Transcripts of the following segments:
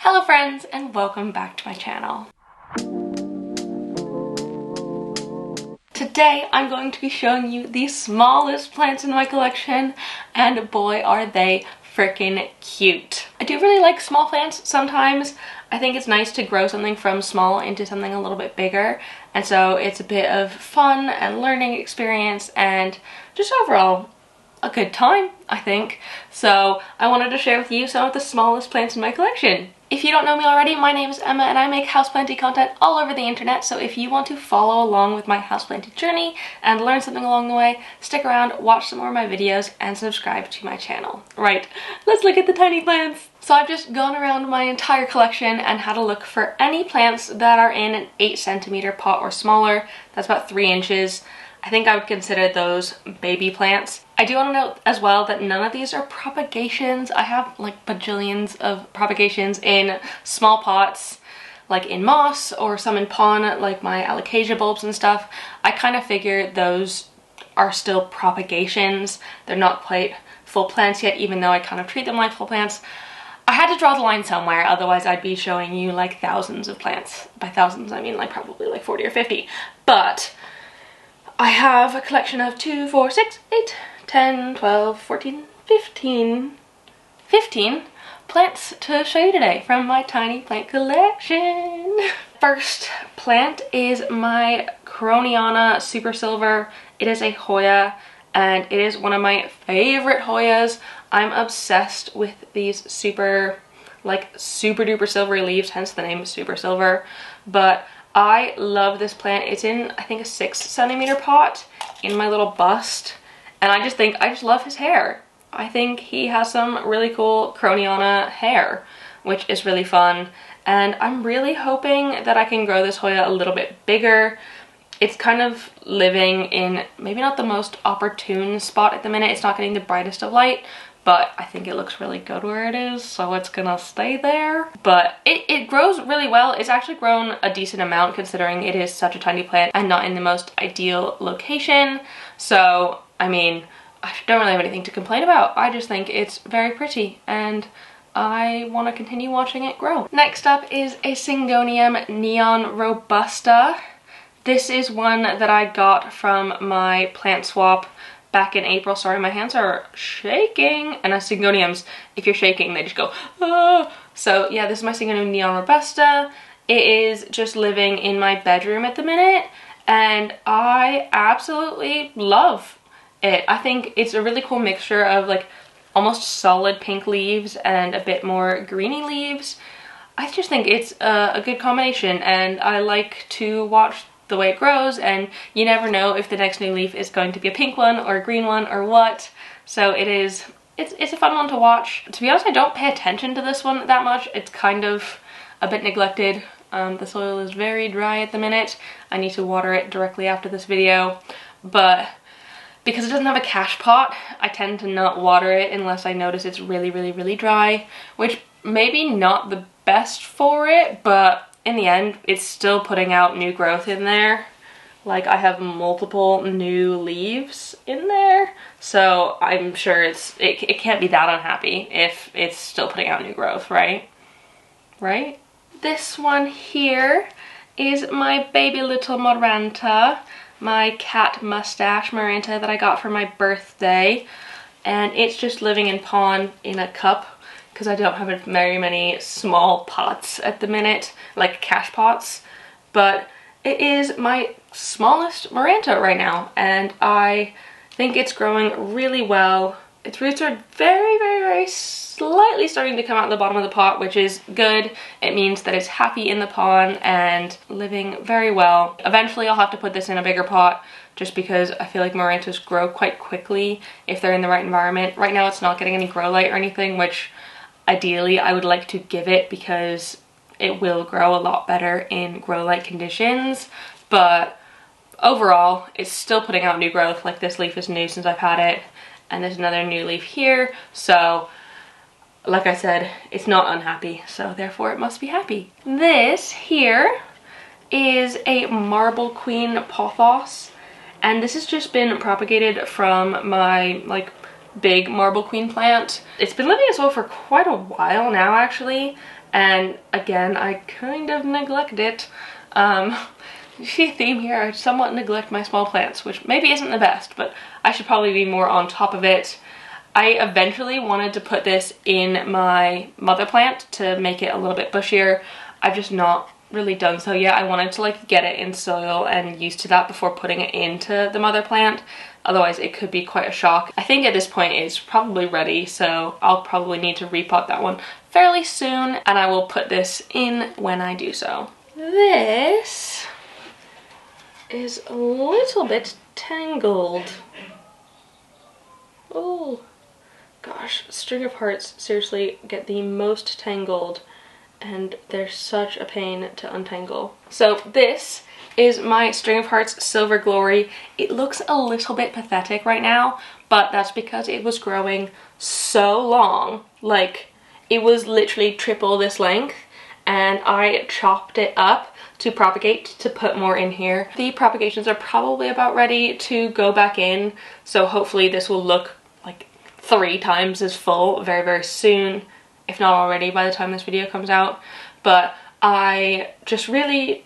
Hello friends, and welcome back to my channel. Today I'm going to be showing you the smallest plants in my collection, and boy are they freaking cute. I do really like small plants sometimes. I think it's nice to grow something from small into something a little bit bigger, and so it's a bit of fun and learning experience and just overall a good time, I think. So I wanted to share with you some of the smallest plants in my collection. If you don't know me already, my name is Emma and I make houseplanty content all over the internet, so if you want to follow along with my houseplanty journey and learn something along the way, stick around, watch some more of my videos, and subscribe to my channel. Right, let's look at the tiny plants. So I've just gone around my entire collection and had a look for any plants that are in an 8 centimeter pot or smaller. That's about 3 inches. I think I would consider those baby plants. I do want to note as well that none of these are propagations. I have like bajillions of propagations in small pots, like in moss or some in pon, like my alocasia bulbs and stuff. I kind of figure those are still propagations. They're not quite full plants yet, even though I kind of treat them like full plants. I had to draw the line somewhere, otherwise I'd be showing you like thousands of plants. By thousands, I mean like probably like 40 or 50. But I have a collection of 2, 4, 6, 8, 10, 12, 14, 15 plants to show you today from my tiny plant collection. First plant is my Krohniana Super Silver. It is a Hoya and it is one of my favorite Hoyas. I'm obsessed with these super duper silvery leaves, hence the name Super Silver. But I love this plant. It's in, I think, a 6 centimeter pot in my little bust. And I just love his hair. I think he has some really cool Krohniana hair, which is really fun. And I'm really hoping that I can grow this Hoya a little bit bigger. It's kind of living in maybe not the most opportune spot at the minute. It's not getting the brightest of light, but I think it looks really good where it is, so it's gonna stay there. But it grows really well. It's actually grown a decent amount considering it is such a tiny plant and not in the most ideal location. So, I mean, I don't really have anything to complain about. I just think it's very pretty and I want to continue watching it grow. Next up is a Syngonium Neon Robusta. This is one that I got from my plant swap back in April. Sorry, my hands are shaking. And as Syngoniums, if you're shaking, they just go, ah. So yeah, this is my Syngonium Neon Robusta. It is just living in my bedroom at the minute, and I absolutely love it. I think it's a really cool mixture of like almost solid pink leaves and a bit more greeny leaves. I just think it's a good combination, and I like to watch the way it grows, and you never know if the next new leaf is going to be a pink one or a green one or what. So it's a fun one to watch. To be honest, I don't pay attention to this one that much. It's kind of a bit neglected. The soil is very dry at the minute. I need to water it directly after this video, but because it doesn't have a cache pot, I tend to not water it unless I notice it's really dry, which maybe not the best for it, but in the end, it's still putting out new growth in there. Like, I have multiple new leaves in there, so I'm sure it can't be that unhappy if it's still putting out new growth, right? Right? This one here is my baby little Maranta, my cat Moustache Maranta that I got for my birthday, and it's just living in pon in a cup, because I don't have very many small pots at the minute, like cache pots, but it is my smallest Maranta right now, and I think it's growing really well. Its roots are very slightly starting to come out the bottom of the pot, which is good. It means that it's happy in the pon and living very well. Eventually I'll have to put this in a bigger pot, just because I feel like Marantas grow quite quickly if they're in the right environment. Right now it's not getting any grow light or anything, which ideally I would like to give it because it will grow a lot better in grow light conditions, but overall it's still putting out new growth. Like, this leaf is new since I've had it, and there's another new leaf here, so like I said, it's not unhappy, so therefore it must be happy. This here is a Marble Queen Pothos, and this has just been propagated from my like big Marble Queen plant. It's been living as well for quite a while now actually, and again, I kind of neglect it. You see a theme here, I somewhat neglect my small plants, which maybe isn't the best, but I should probably be more on top of it. I eventually wanted to put this in my mother plant to make it a little bit bushier. I've just not really done so yet. I wanted to like get it in soil and used to that before putting it into the mother plant. Otherwise it could be quite a shock. I think at this point it's probably ready, so I'll probably need to repot that one fairly soon, and I will put this in when I do so. This is a little bit tangled. Oh gosh, string of hearts seriously get the most tangled, and they're such a pain to untangle. So this is my string of hearts Silver Glory. It looks a little bit pathetic right now, but that's because it was growing so long. Like, it was literally triple this length, and I chopped it up to propagate to put more in here. The propagations are probably about ready to go back in, so hopefully this will look like 3 times as full very, very soon, if not already by the time this video comes out. But I really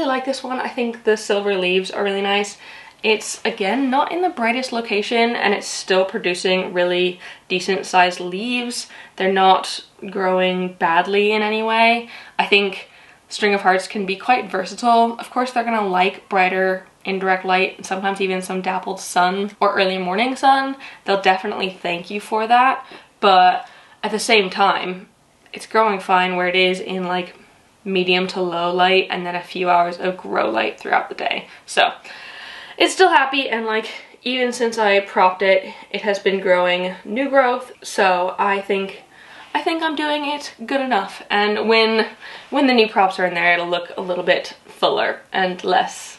like this one. I think the silver leaves are really nice. It's, again, not in the brightest location, and it's still producing really decent sized leaves. They're not growing badly in any way. I think string of hearts can be quite versatile. Of course, they're gonna like brighter indirect light, and sometimes even some dappled sun or early morning sun. They'll definitely thank you for that, but at the same time, it's growing fine where it is in like medium to low light and then a few hours of grow light throughout the day. So it's still happy, and like even since I propped it, it has been growing new growth, so I think I'm doing it good enough. And when the new props are in there, it'll look a little bit fuller and less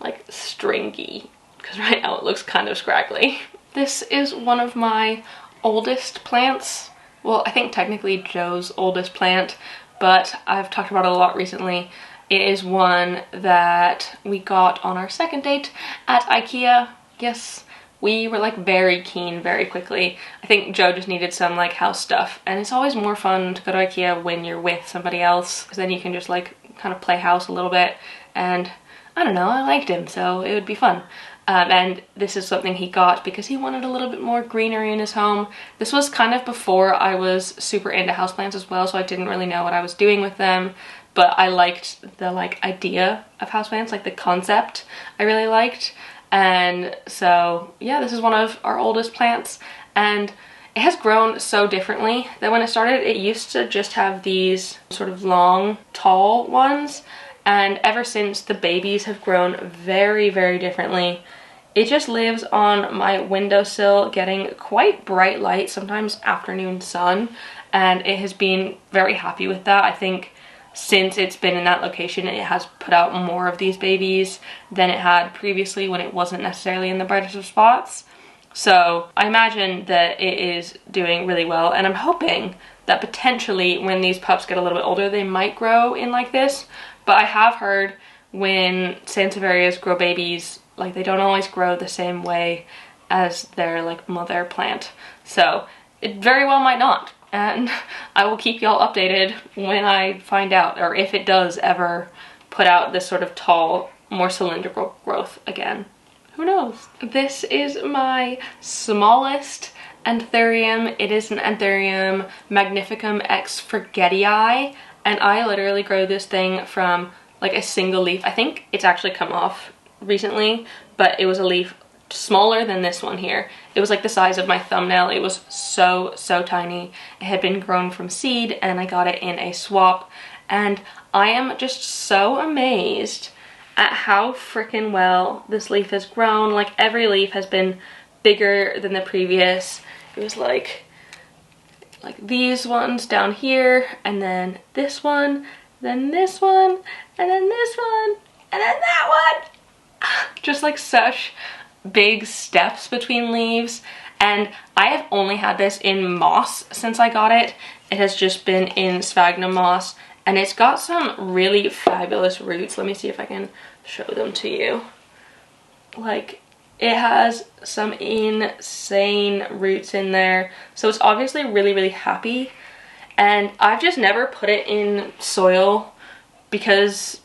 like stringy, because right now it looks kind of scraggly. This is one of my oldest plants. Well, I think technically Joe's oldest plant, but I've talked about it a lot recently. It is one that we got on our second date at IKEA. Yes, we were like very keen very quickly. I think Joe just needed some like house stuff, and it's always more fun to go to IKEA when you're with somebody else, because then you can just like kind of play house a little bit, and I don't know, I liked him, so it would be fun. And this is something he got because he wanted a little bit more greenery in his home. This was kind of before I was super into houseplants as well, so I didn't really know what I was doing with them, but I liked the like idea of houseplants, like the concept I really liked. And so yeah, this is one of our oldest plants, and it has grown so differently that when it started, it used to just have these sort of long, tall ones, and ever since, the babies have grown very, very differently. It just lives on my windowsill getting quite bright light, sometimes afternoon sun, and it has been very happy with that. I think since it's been in that location, it has put out more of these babies than it had previously when it wasn't necessarily in the brightest of spots. So I imagine that it is doing really well, and I'm hoping that potentially when these pups get a little bit older, they might grow in like this. But I have heard when Sansevierias grow babies, like they don't always grow the same way as their like mother plant. So it very well might not. And I will keep y'all updated when I find out, or if it does ever put out this sort of tall, more cylindrical growth again. Who knows? This is my smallest Anthurium. It is an Anthurium Magnificum x Forgetii, and I literally grow this thing from like a single leaf. I think it's actually come off recently, but it was a leaf smaller than this one here. It was like the size of my thumbnail. It was so tiny. It had been grown from seed, and I got it in a swap, and I am just so amazed at how freaking well this leaf has grown. Like every leaf has been bigger than the previous. It was like these ones down here, and then this one, then this one, and then this one, and then that one. Just like such big steps between leaves. And I have only had this in moss since I got it. It has just been in sphagnum moss, and it's got some really fabulous roots. Let me see if I can show them to you. Like, it has some insane roots in there, so it's obviously really happy. and I've just never put it in soil because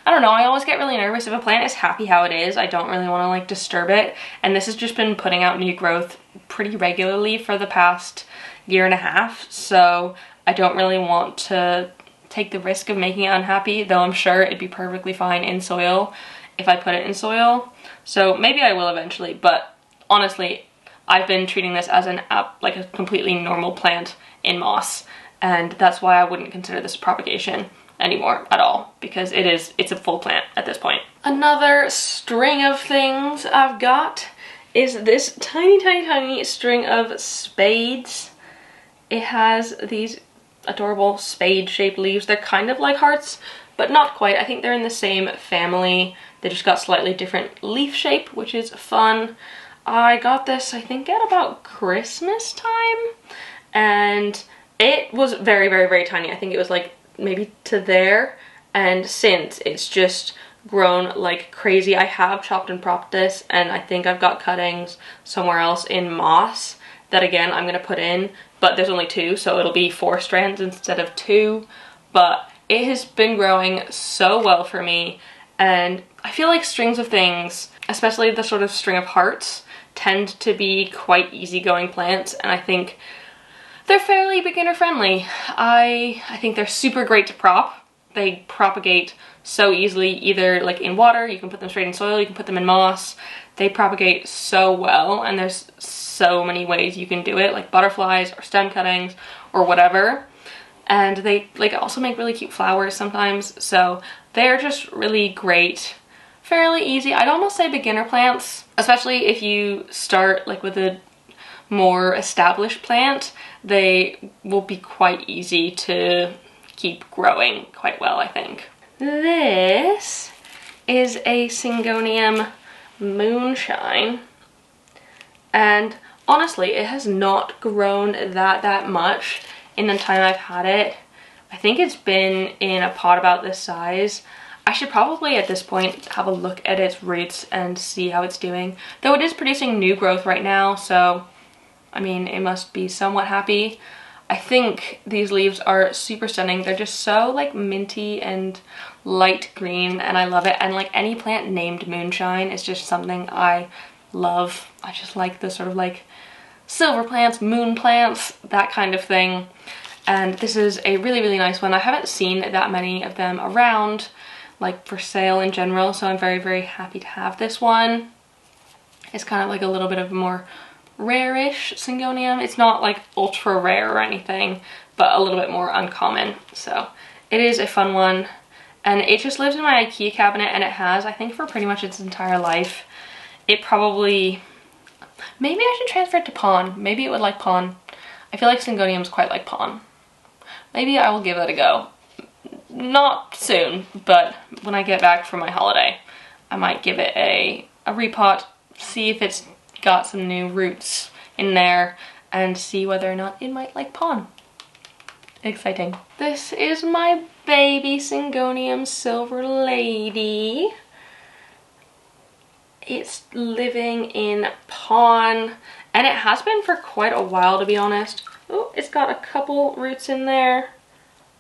I don't know, I always get really nervous. If a plant is happy how it is, I don't really want to like disturb it. And this has just been putting out new growth pretty regularly for the past year and a half. So I don't really want to take the risk of making it unhappy, though I'm sure it'd be perfectly fine in soil if I put it in soil. So maybe I will eventually, but honestly, I've been treating this as like a completely normal plant in moss. And that's why I wouldn't consider this propagation anymore at all, because it's a full plant at this point. Another string of things I've got is this tiny string of spades. It has these adorable spade shaped leaves. They're kind of like hearts, but not quite. I think they're in the same family. They just got slightly different leaf shape, which is fun. I got this, I think, at about Christmas time, and it was very tiny. I think it was like maybe to there, and since it's just grown like crazy. I have chopped and propped this, and I think I've got cuttings somewhere else in moss that again I'm gonna put in, but there's only 2, so it'll be 4 strands instead of 2. But it has been growing so well for me, and I feel like strings of things, especially the sort of string of hearts, tend to be quite easygoing plants, and I think they're fairly beginner friendly. I think they're super great to prop. They propagate so easily, either like in water, you can put them straight in soil, you can put them in moss. They propagate so well, and there's so many ways you can do it, like butterflies or stem cuttings or whatever. And they like also make really cute flowers sometimes, so they're just really great. Fairly easy. I'd almost say beginner plants, especially if you start like with a more established plant. They will be quite easy to keep growing quite well, I think. This is a Syngonium Moonshine, and honestly it has not grown that much in the time I've had it. I think it's been in a pot about this size. I should probably at this point have a look at its roots and see how it's doing, though it is producing new growth right now, so I mean, it must be somewhat happy. I think these leaves are super stunning. They're just so like minty and light green, and I love it. And like any plant named Moonshine is just something I love. I just like the sort of like silver plants, moon plants, that kind of thing. And this is a really nice one. I haven't seen that many of them around, like for sale in general, so I'm very happy to have this one. It's kind of like a little bit of a more rare-ish Syngonium. It's not like ultra rare or anything, but a little bit more uncommon. So it is a fun one, and it just lives in my IKEA cabinet, and it has, I think, for pretty much its entire life. It probably, maybe I should transfer it to Pawn. Maybe it would like Pawn. I feel like Syngoniums quite like Pawn. Maybe I will give that a go. Not soon, but when I get back from my holiday, I might give it a repot, see if it's got some new roots in there, and see whether or not it might like Pawn. Exciting. This is my baby Syngonium Silver Lady. It's living in Pawn, and it has been for quite a while, to be honest. Oh, it's got a couple roots in there,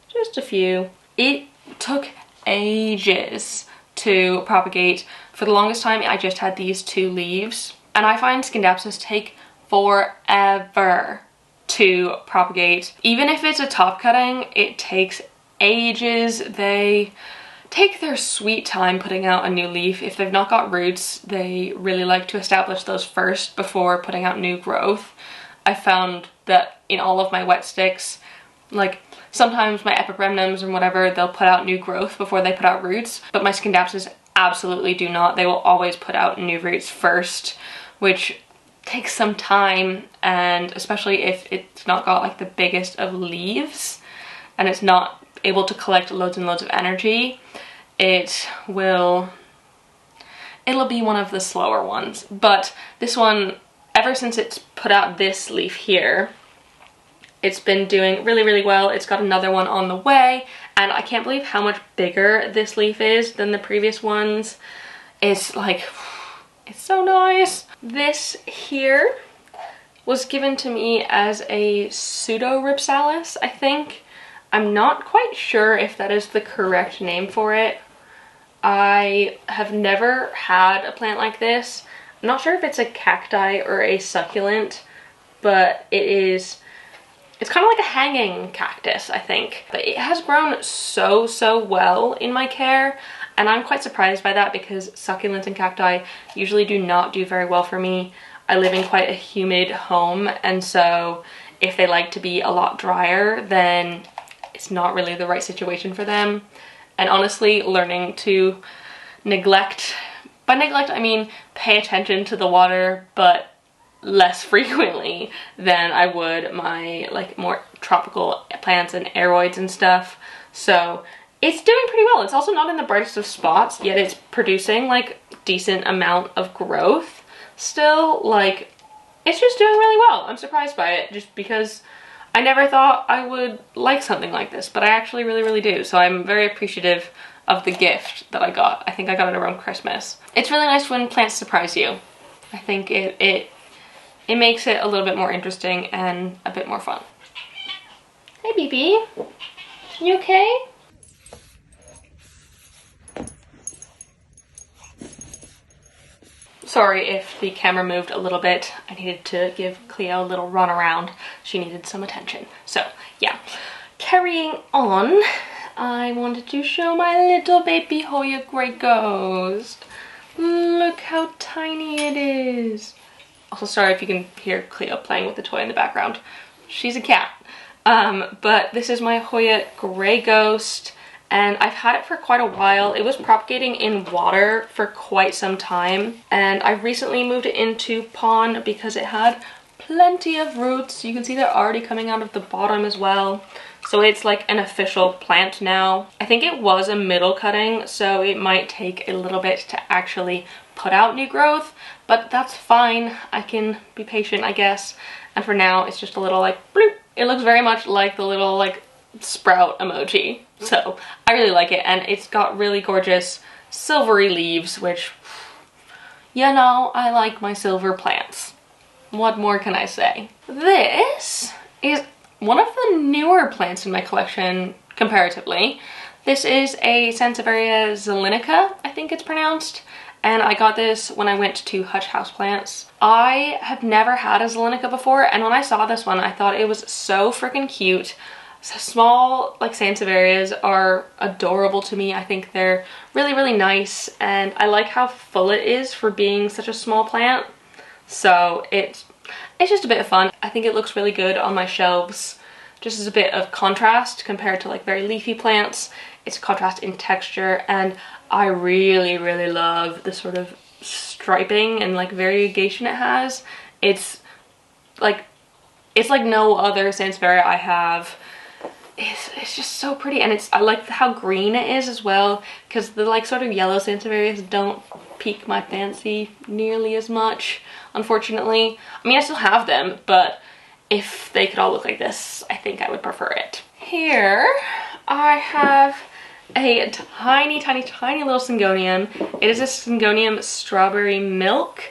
just a few. It took ages to propagate. For the longest time, I just had these 2 leaves. And I find Scindapsus take forever to propagate. Even if it's a top cutting, it takes ages. They take their sweet time putting out a new leaf. If they've not got roots, they really like to establish those first before putting out new growth. I found that in all of my wet sticks, like sometimes my epipremnums and whatever, they'll put out new growth before they put out roots, but my Scindapsus absolutely do not. They will always put out new roots first, which takes some time, and especially if it's not got like the biggest of leaves and it's not able to collect loads and loads of energy, it'll be one of the slower ones. But this one, ever since it's put out this leaf here, it's been doing really well. It's got another one on the way, and I can't believe how much bigger this leaf is than the previous ones. It's like, it's so nice. This here was given to me as a pseudo Rhipsalis, I think. I'm not quite sure if that is the correct name for it. I have never had a plant like this. I'm not sure if it's a cacti or a succulent, but it's kind of like a hanging cactus, I think. But it has grown so well in my care, and I'm quite surprised by that because succulents and cacti usually do not do very well for me. I live in quite a humid home, and so if they like to be a lot drier, then it's not really the right situation for them. And honestly, learning to neglect, by neglect I mean pay attention to the water, but less frequently than I would my like more tropical plants and aroids and stuff. So it's doing pretty well. It's also not in the brightest of spots, yet it's producing like decent amount of growth still. Like, it's just doing really well. I'm surprised by it just because I never thought I would like something like this, but I actually really do. So I'm very appreciative of the gift that I got. I think I got it around Christmas. It's really nice when plants surprise you. I think it makes it a little bit more interesting and a bit more fun. Hey, BB. You okay? Sorry if the camera moved a little bit. I needed to give Cleo a little run around. She needed some attention. So yeah, carrying on, I wanted to show my little baby Hoya Grey Ghost. Look how tiny it is. Also, sorry if you can hear Cleo playing with the toy in the background. She's a cat. But this is my Hoya Grey Ghost, and I've had it for quite a while. It was propagating in water for quite some time, and I recently moved it into pond because it had plenty of roots. You can see they're already coming out of the bottom as well. So it's like an official plant now. I think it was a middle cutting, so it might take a little bit to actually put out new growth, but that's fine. I can be patient, I guess. And for now, it's just a little like bloop. It looks very much like the little like sprout emoji. So I really like it, and it's got really gorgeous silvery leaves, which, you know, I like my silver plants. What more can I say? This is one of the newer plants in my collection comparatively. This is a Sansevieria Zeylanica, I think it's pronounced, and I got this when I went to Houseplants. I have never had a Zeylanica before, and when I saw this one, I thought it was so freaking cute. So small like Sansevierias are adorable to me. I think they're really nice, and I like how full it is for being such a small plant. So it's just a bit of fun. I think it looks really good on my shelves, just as a bit of contrast compared to like very leafy plants. It's a contrast in texture, and I really love the sort of striping and like variegation it has. It's like no other Sansevieria I have. It's just so pretty, and I like how green it is as well, because the like sort of yellow Sansevierias don't pique my fancy nearly as much, unfortunately. I mean, I still have them, but if they could all look like this, I think I would prefer it. Here I have a tiny little Syngonium. It is a Syngonium Strawberry Milk,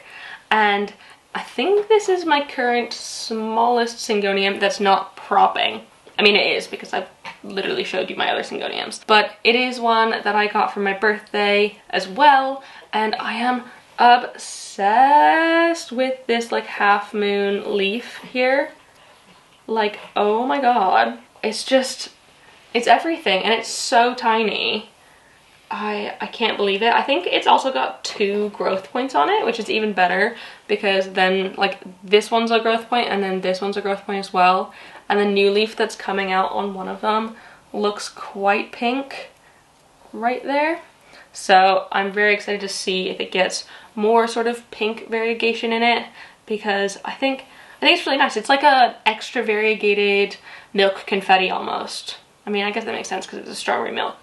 and I think this is my current smallest Syngonium that's not propping. I mean, it is, because I've literally showed you my other Syngoniums. But it is one that I got for my birthday as well, and I am obsessed with this like half moon leaf here. Like, oh my god. It's everything, and it's so tiny. I can't believe it. I think it's also got 2 growth points on it, which is even better, because then like this one's a growth point and then this one's a growth point as well. And the new leaf that's coming out on one of them looks quite pink right there. So I'm very excited to see if it gets more sort of pink variegation in it, because I think it's really nice. It's like a extra variegated milk confetti almost. I mean, I guess that makes sense because it's a strawberry milk.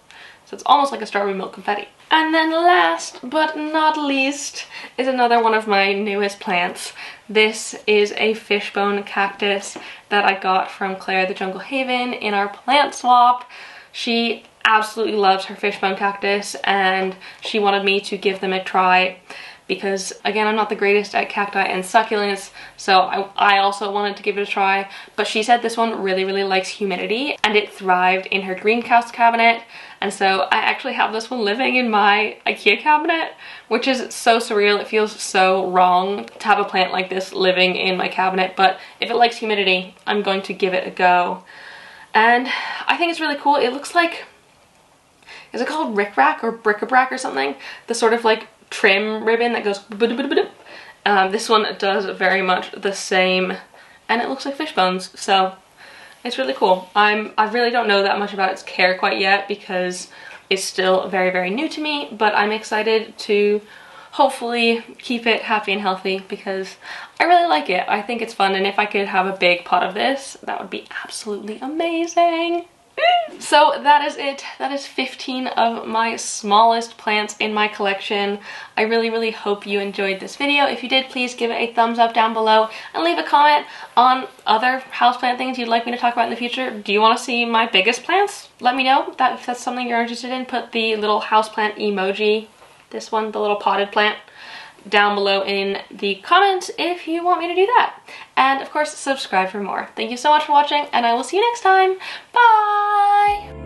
So it's almost like a strawberry milk confetti. And then last but not least is another one of my newest plants. This is a Fishbone Cactus that I got from Claire the Jungle Haven in our plant swap. She absolutely loves her Fishbone Cactus, and she wanted me to give them a try because again, I'm not the greatest at cacti and succulents, so I also wanted to give it a try. But she said this one really likes humidity, and it thrived in her greenhouse cabinet. And so I actually have this one living in my IKEA cabinet, which is so surreal. It feels so wrong to have a plant like this living in my cabinet, but if it likes humidity, I'm going to give it a go. And I think it's really cool. It looks like, is it called rickrack or bric-a-brac or something? The sort of like trim ribbon that goes this one does very much the same, and it looks like fish bones, so it's really cool. I really don't know that much about its care quite yet because it's still very new to me, but I'm excited to hopefully keep it happy and healthy because I really like it. I think it's fun, and if I could have a big pot of this, that would be absolutely amazing. So that is it. That is 15 of my smallest plants in my collection. I really hope you enjoyed this video. If you did, please give it a thumbs up down below and leave a comment on other houseplant things you'd like me to talk about in the future. Do you want to see my biggest plants? Let me know that if that's something you're interested in. Put the little houseplant emoji, this one, the little potted plant, down below in the comments if you want me to do that. And of course, subscribe for more. Thank you so much for watching, and I will see you next time. Bye!